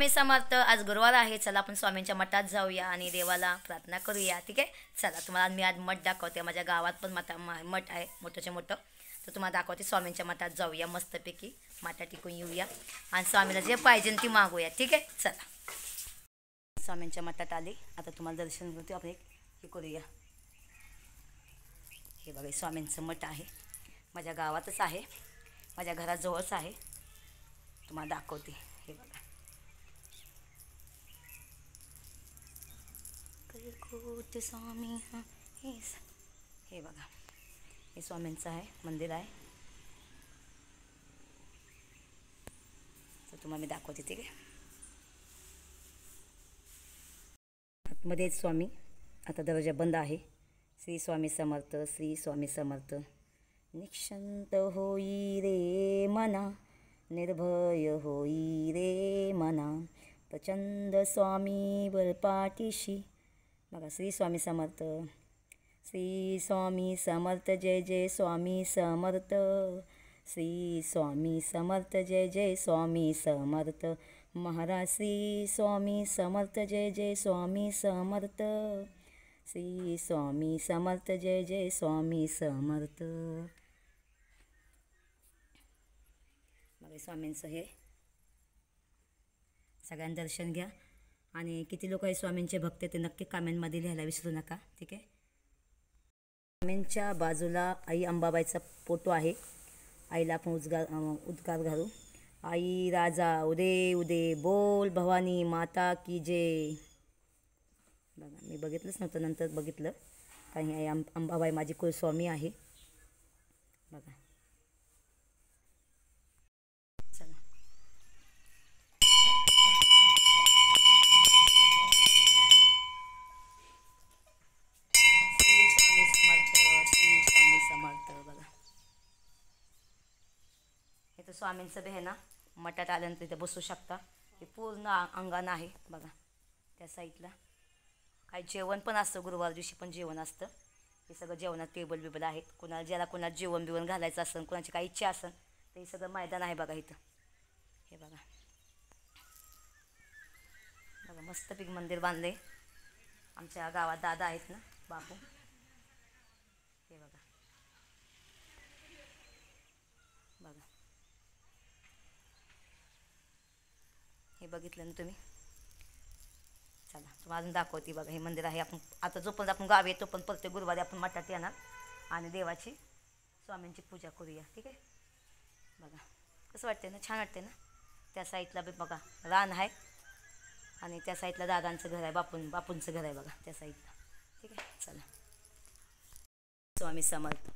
मी समर्थ, आज गुरुवार आहे. चला आपण स्वामींच्या मठात जाऊया आणि देवाला प्रार्थना करूया. ठीक आहे, चला तुम्हाला मी आज मठ दाखवते. माझ्या गावात पण मठ आहे, मोठंचे मोठं. तर तुम्हाला दाखवते. स्वामींच्या मठात जाऊया, मस्तपैकी माटा टिकून येऊया आणि स्वामीला जे पाहिजे ती मागूया. ठीक आहे, चला. स्वामींच्या मठात आले. आता तुम्हाला दर्शन करतो. आपण हे करूया. हे बघा, स्वामींचं मठ आहे, माझ्या गावातच आहे, माझ्या घराजवळच आहे. तुम्हाला दाखवते. हे बघा, स्वामी. हे बघा, हे स्वामींचं आहे, मंदिर आहे. तर तुम्हाला मी दाखवते. ठीक आहे, आतमध्ये स्वामी. आता दरवाजा बंद आहे. श्री स्वामी समर्थ, श्री स्वामी समर्थ. निक्षंत होई रे मना, निर्भय होई रे मना, प्रचंड स्वामी बळपाठीशी. बघा, श्री स्वामी समर्थ, श्री स्वामी समर्थ. जय जय स्वामी समर्थ. श्री स्वामी समर्थ. जय जय स्वामी समर्थ. महाराज श्री स्वामी समर्थ. जय जय स्वामी समर्थ. श्री स्वामी समर्थ. जय जय स्वामी समर्थ. बघा, स्वामींचं हे सगळ्यांनी दर्शन घ्या. आणि किती लोक आहे स्वामींचे भक्त ते नक्की कमेंटमध्ये लिहायला विसरू नका. ठीक आहे. स्वामींच्या बाजूला आई अंबाबाईचा फोटो आहे. आईला आपण उद्गार घालू. आई राजा उदे उदे बोल, भवानी माता की जय. बघा, मी बघितलंच नव्हतं, नंतर बघितलं. काही आई अंबाबाई माझी कुलस्वामी आहे. बघा, चला. बघा, हे तर स्वामींचं बे आहे ना. मठात आल्यानंतर इथे बसू शकता. हे पूर्ण अंगण आहे. बघा, त्या साईडला काही जेवण पण असतं. गुरुवार दिवशी पण जेवण असतं. हे सगळं जेवणात टेबल बिबल आहेत. ज्याला जेवण बिवण घालायचं असेल, कोणाची काही इच्छा असेल तर हे सगळं मैदान आहे. बघा इथं. हे बघा, बघा मस्तपैकी मंदिर बांधले. आमच्या गावात दादा आहेत ना, बापू. हे बघा, बघा, हे बघितलं ना तुम्ही. चला, तुम्हाला अजून दाखवते. बघा, हे मंदिर आहे. आपण आता जोपर्यंत आपण गाव येतो पण प्रत्येक गुरुवारी आपण मठात येणार आणि देवाची स्वामींची पूजा करूया. ठीक आहे. बघा, कसं वाटते ना, छान वाटते ना. त्या साईडला बी बघा रान आहे आणि त्या साईडला दादांचं घर आहे, बापूंचं घर आहे. बघा त्या साईडला. ठीक आहे, चला. स्वामी समर्थ.